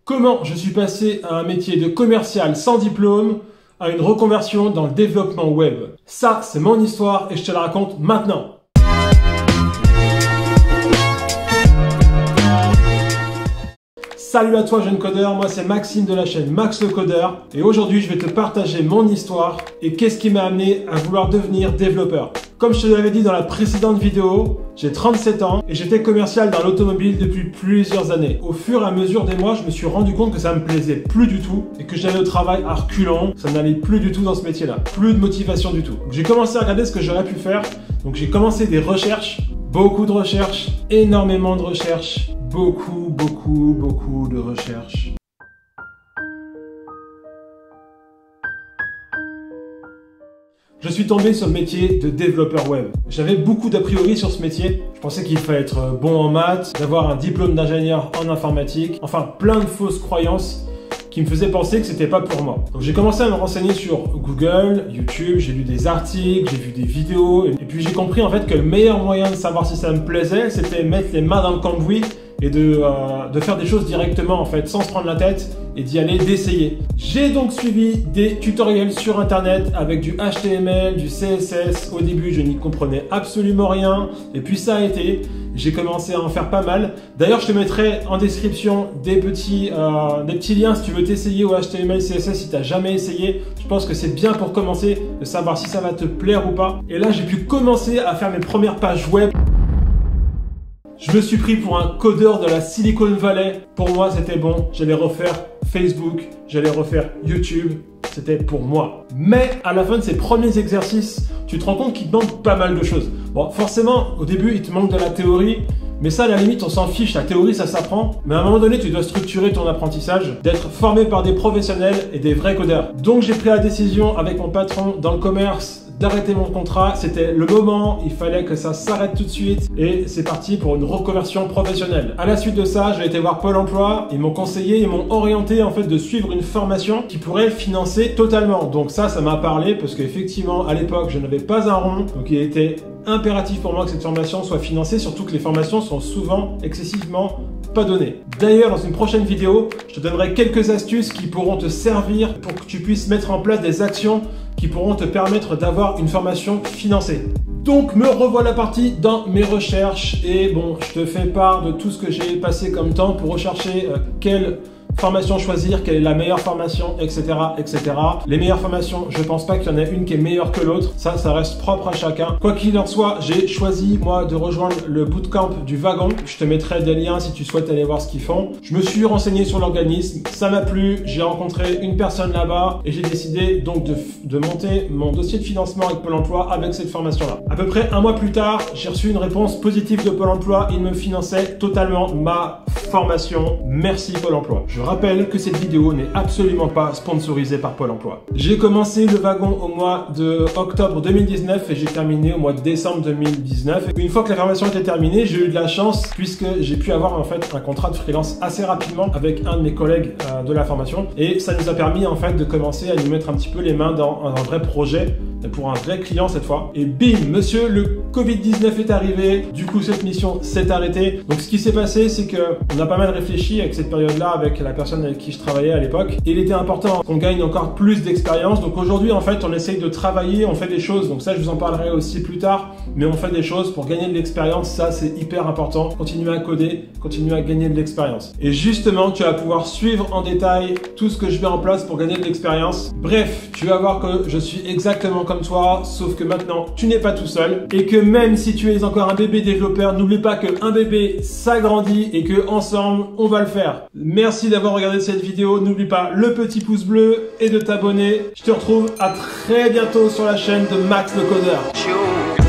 Comment je suis passé à un métier de commercial sans diplôme à une reconversion dans le développement web. Ça, c'est mon histoire et je te la raconte maintenant. Salut à toi jeune codeur, moi c'est Maxime de la chaîne Max le Codeur et aujourd'hui je vais te partager mon histoire et qu'est-ce qui m'a amené à vouloir devenir développeur. Comme je te l'avais dit dans la précédente vidéo, j'ai 37 ans et j'étais commercial dans l'automobile depuis plusieurs années. Au fur et à mesure des mois, je me suis rendu compte que ça me plaisait plus du tout et que j'allais au travail à reculons, ça n'allait plus du tout dans ce métier-là. Plus de motivation du tout. J'ai commencé à regarder ce que j'aurais pu faire, donc j'ai commencé des recherches, beaucoup de recherches, énormément de recherches. Beaucoup de recherches. Je suis tombé sur le métier de développeur web. J'avais beaucoup d'a priori sur ce métier. Je pensais qu'il fallait être bon en maths, d'avoir un diplôme d'ingénieur en informatique, enfin plein de fausses croyances qui me faisaient penser que c'était pas pour moi. Donc j'ai commencé à me renseigner sur Google, YouTube, j'ai lu des articles, j'ai vu des vidéos et puis j'ai compris en fait que le meilleur moyen de savoir si ça me plaisait, c'était mettre les mains dans le cambouis et de faire des choses directement en fait, sans se prendre la tête et d'y aller, d'essayer. J'ai donc suivi des tutoriels sur internet avec du HTML, du CSS. Au début, je n'y comprenais absolument rien et puis ça a été. J'ai commencé à en faire pas mal. D'ailleurs, je te mettrai en description des petits liens si tu veux t'essayer au HTML, CSS si tu n'as jamais essayé. Je pense que c'est bien pour commencer de savoir si ça va te plaire ou pas. Et là, j'ai pu commencer à faire mes premières pages web. Je me suis pris pour un codeur de la Silicon Valley. Pour moi, c'était bon. J'allais refaire Facebook, j'allais refaire YouTube. C'était pour moi. Mais à la fin de ces premiers exercices, tu te rends compte qu'il te manque pas mal de choses. Bon, forcément, au début, il te manque de la théorie. Mais ça, à la limite, on s'en fiche. La théorie, ça s'apprend. Mais à un moment donné, tu dois structurer ton apprentissage, d'être formé par des professionnels et des vrais codeurs. Donc, j'ai pris la décision avec mon patron dans le commerce d'arrêter mon contrat. C'était le moment, il fallait que ça s'arrête tout de suite et c'est parti pour une reconversion professionnelle. À la suite de ça, j'ai été voir Pôle emploi, ils m'ont conseillé, ils m'ont orienté en fait de suivre une formation qui pourrait financer totalement. Donc ça m'a parlé parce qu'effectivement à l'époque je n'avais pas un rond, donc il était impératif pour moi que cette formation soit financée, surtout que les formations sont souvent excessivement pas données. D'ailleurs, dans une prochaine vidéo, je te donnerai quelques astuces qui pourront te servir pour que tu puisses mettre en place des actions qui pourront te permettre d'avoir une formation financée. Donc me revoilà parti dans mes recherches et bon, je te fais part de tout ce que j'ai passé comme temps pour rechercher quelle formation choisir, quelle est la meilleure formation, etc., etc. Les meilleures formations, je pense pas qu'il y en ait une qui est meilleure que l'autre. Ça reste propre à chacun. Quoi qu'il en soit, j'ai choisi, moi, de rejoindre le bootcamp du Wagon. Je te mettrai des liens si tu souhaites aller voir ce qu'ils font. Je me suis renseigné sur l'organisme. Ça m'a plu. J'ai rencontré une personne là-bas et j'ai décidé donc de monter mon dossier de financement avec Pôle emploi avec cette formation-là. À peu près un mois plus tard, j'ai reçu une réponse positive de Pôle emploi. Il me finançait totalement ma formation. Merci Pôle emploi. Je rappelle que cette vidéo n'est absolument pas sponsorisée par Pôle emploi. J'ai commencé le Wagon au mois de octobre 2019 et j'ai terminé au mois de décembre 2019. Une fois que la formation était terminée, j'ai eu de la chance puisque j'ai pu avoir en fait un contrat de freelance assez rapidement avec un de mes collègues de la formation et ça nous a permis en fait de commencer à nous mettre un petit peu les mains dans un vrai projet pour un vrai client cette fois. Et bim, monsieur, le Covid-19 est arrivé. Du coup, cette mission s'est arrêtée. Donc, ce qui s'est passé, c'est que on a pas mal réfléchi avec cette période-là, avec la personne avec qui je travaillais à l'époque. Et il était important qu'on gagne encore plus d'expérience. Donc, aujourd'hui, en fait, on essaye de travailler, on fait des choses. Donc, ça, je vous en parlerai aussi plus tard. Mais on fait des choses pour gagner de l'expérience. Ça, c'est hyper important. Continuer à coder, continuer à gagner de l'expérience. Et justement, tu vas pouvoir suivre en détail tout ce que je mets en place pour gagner de l'expérience. Bref, tu vas voir que je suis exactement comme toi, sauf que maintenant tu n'es pas tout seul et que même si tu es encore un bébé développeur, n'oublie pas qu'un bébé s'agrandit et que ensemble on va le faire. Merci d'avoir regardé cette vidéo, n'oublie pas le petit pouce bleu et de t'abonner. Je te retrouve à très bientôt sur la chaîne de Max le Codeur.